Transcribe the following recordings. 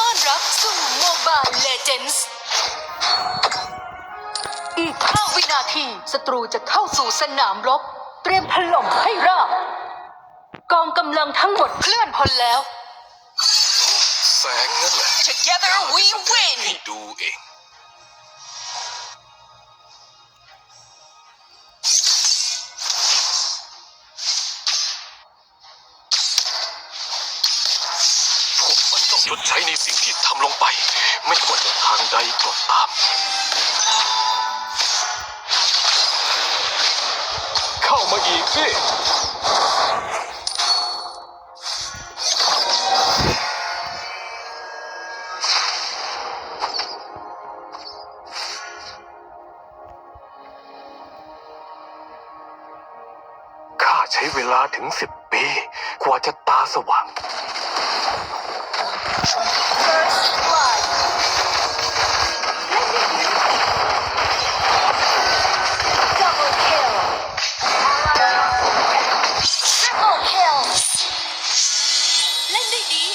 ต้อนรับสู่โมบายเลเจนส์อีก5 วินาทีศัตรูจะเข้าสู่สนามรบเตรียมถล่มให้ราบกองกำลังทั้งหมดเคลื่อนพลแล้ว แสงนั่นแหละ Together we win ให้ดูเองพวกมันต้องชดใช้ในสิ่งที่ทำลงไปไม่ว่าจะทางใดก็ตามเข้ามาอีกสิข้าใช้เวลาถึง10 ปีกว่าจะตาสว่าง First blood Double kill Triple kill เล่นได้ดี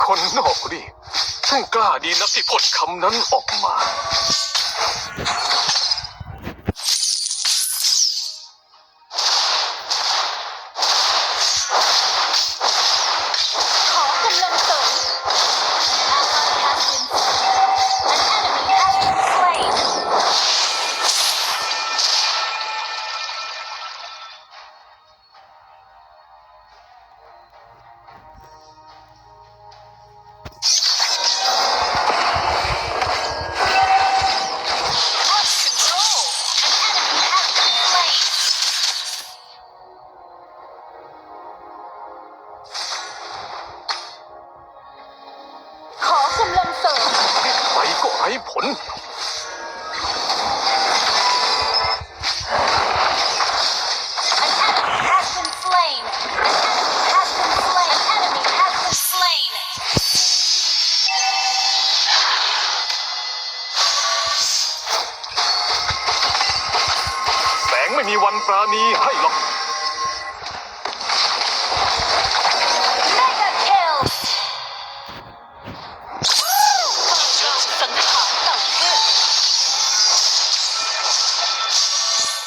คนนอกรีบซึ่งกล้าดีนักที่พ่นคำนั้นออกมาขอกำลังเสริม Ally has been An enemy has been slain ขอกำลังเสริม ไปก็ไร้ผล An enemy has been slain. An enemy has been slain. Enemy has been slain. แสงไม่มีวันปราณีให้หรอก Mega kill. สังหารต่างเลือด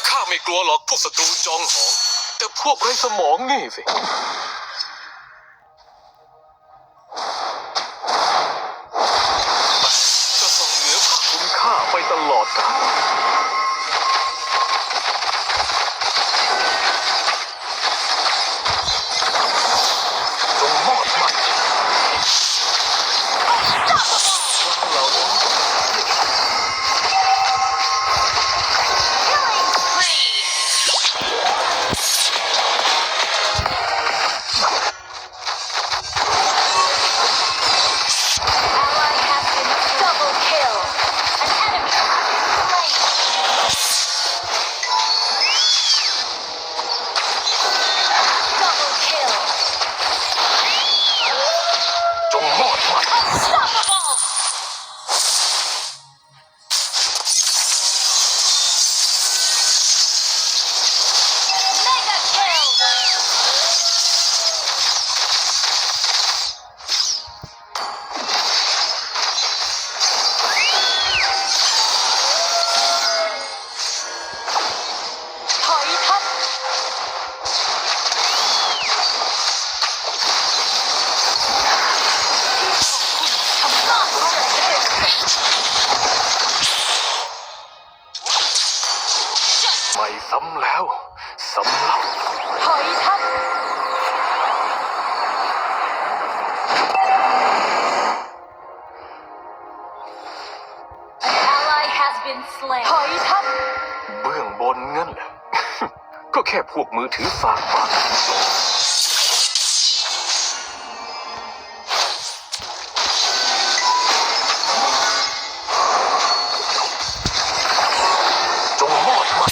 ข้าไม่กลัวหรอกพวกศัตรูจองหอง แต่พวกไร้สมองนี่สิ จะส่งเหนือภาคคุณค่าไปตลอดกาลจงมอดมันเหล่านั้น Killing spree. Ally has been double kill. An enemy has been slain. Double kill. จงมอดมัน Unstoppable. Mega kill. ถอยทัพ ทำลายประเทศ ไม่ซ้ำแล้วสำหรับ ถอยทัพ An ally has been slain ถอยทัพ เบื้องบนงั้นแหละ ก็แค่พวกมือถือฝากปากจงมอดมัน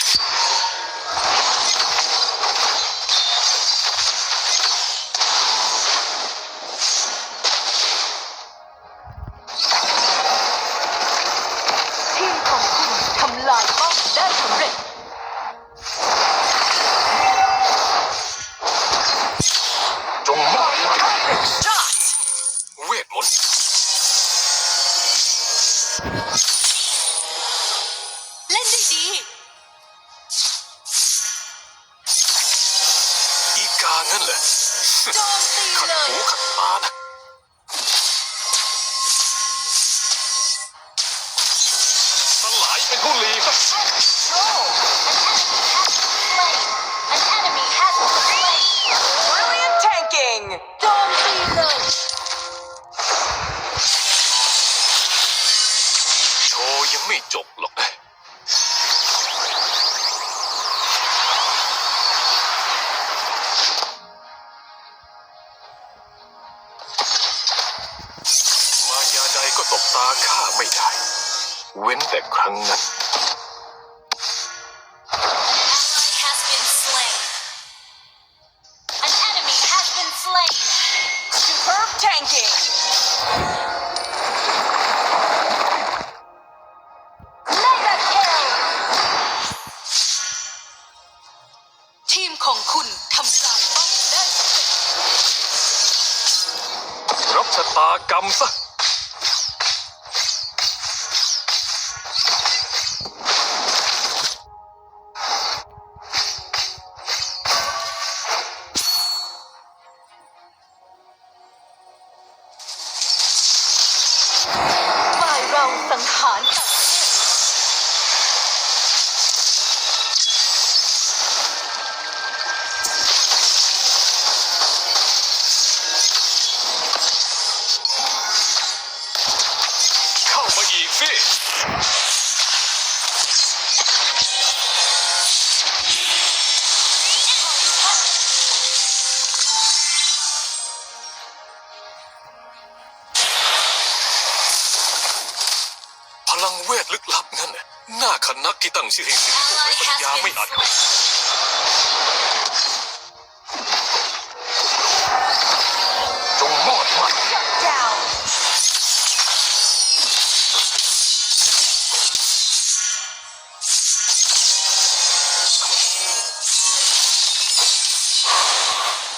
ทีมของคุณทำลายเป้าหมาย An enemy has been slain. Brilliant tanking! โจมตีเลย โชว์ยังไม่จบหรอกนะ มายาใดก็ตบตาข้าไม่ได้ เว้นแต่ครั้งนั้น has been slain. An enemy has been slain. Superb tanking! Mega kill. ทีมของคุณทำลายเป้าได้สำเร็จ รับชะตากรรมซะ ฝ่ายเราสังหารต่อเนื่อง เข้ามาอีกสิ พลังเวทลึกลับนั่นน่ะน่าขนักที่ตั้งชื่อให้สิ่งที่พวกไร้ปัญญาไม่อาจเข้า จงมอดมัน Down!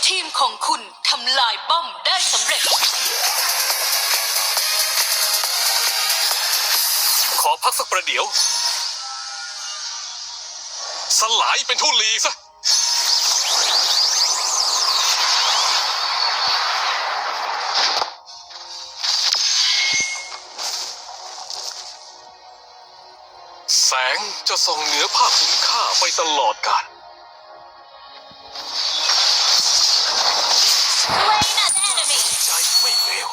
ทีมของคุณทำลายป้อมได้สำเร็จ ขอพักสักประเดี๋ยว สลายเป็นทุลีซะ แสงจะส่องเหนือภาพคุณค่าไปตลอดกาล Slain an enemy. ใจไม่เลว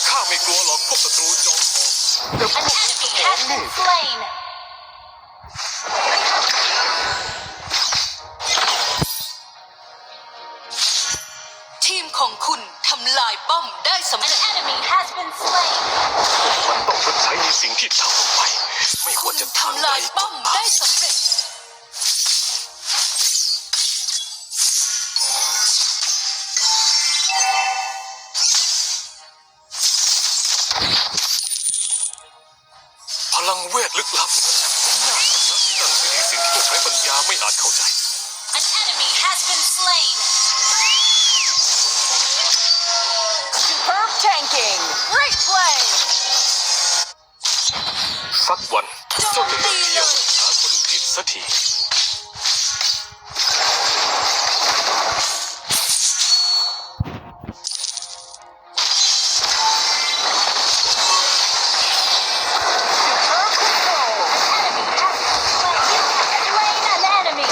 ข้าไม่กลัวหรอกพวกศัตรูจอมของแต่พว An ก enemy ของ has นี่ been slain. ทีมของคุณทำลายป้อมได้สำเร็จ An enemy has been slain. มันต้องชดใช้ในสิ่งที่ทำลงไป ไม่ คุ ว่า ณ จะทาง ทำ ใด ลาย ก็ ป้อม ตา ได้ ม สำเร็จ พลังเวทลึกลับน่าขนักที่ตั้งชื่อให้สิ่งที่พวกไร้ปัญญาไม่อาจเข้าใจ An enemy has been slain. Superb tanking! Great play! สักวันเจ้าจะเลิกเที่ยวหาคนผิดสักที Superb control! Slain an enemy.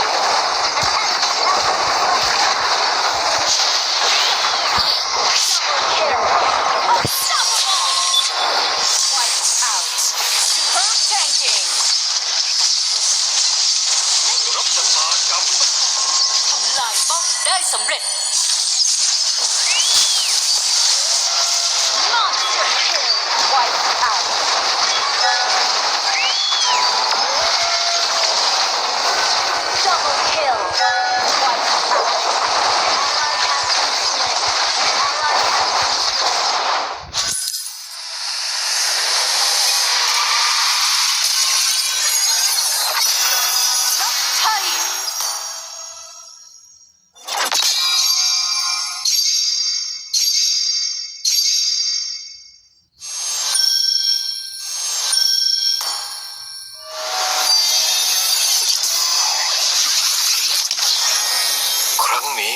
Wiped out! Superb tanking! รับชะตากรรมซะ ทำลายป้อมได้สำเร็จ Monster kill. Wiped out! Double kill. Wiped out! Tight. ครั้งนี้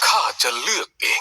ข้าจะเลือกเอง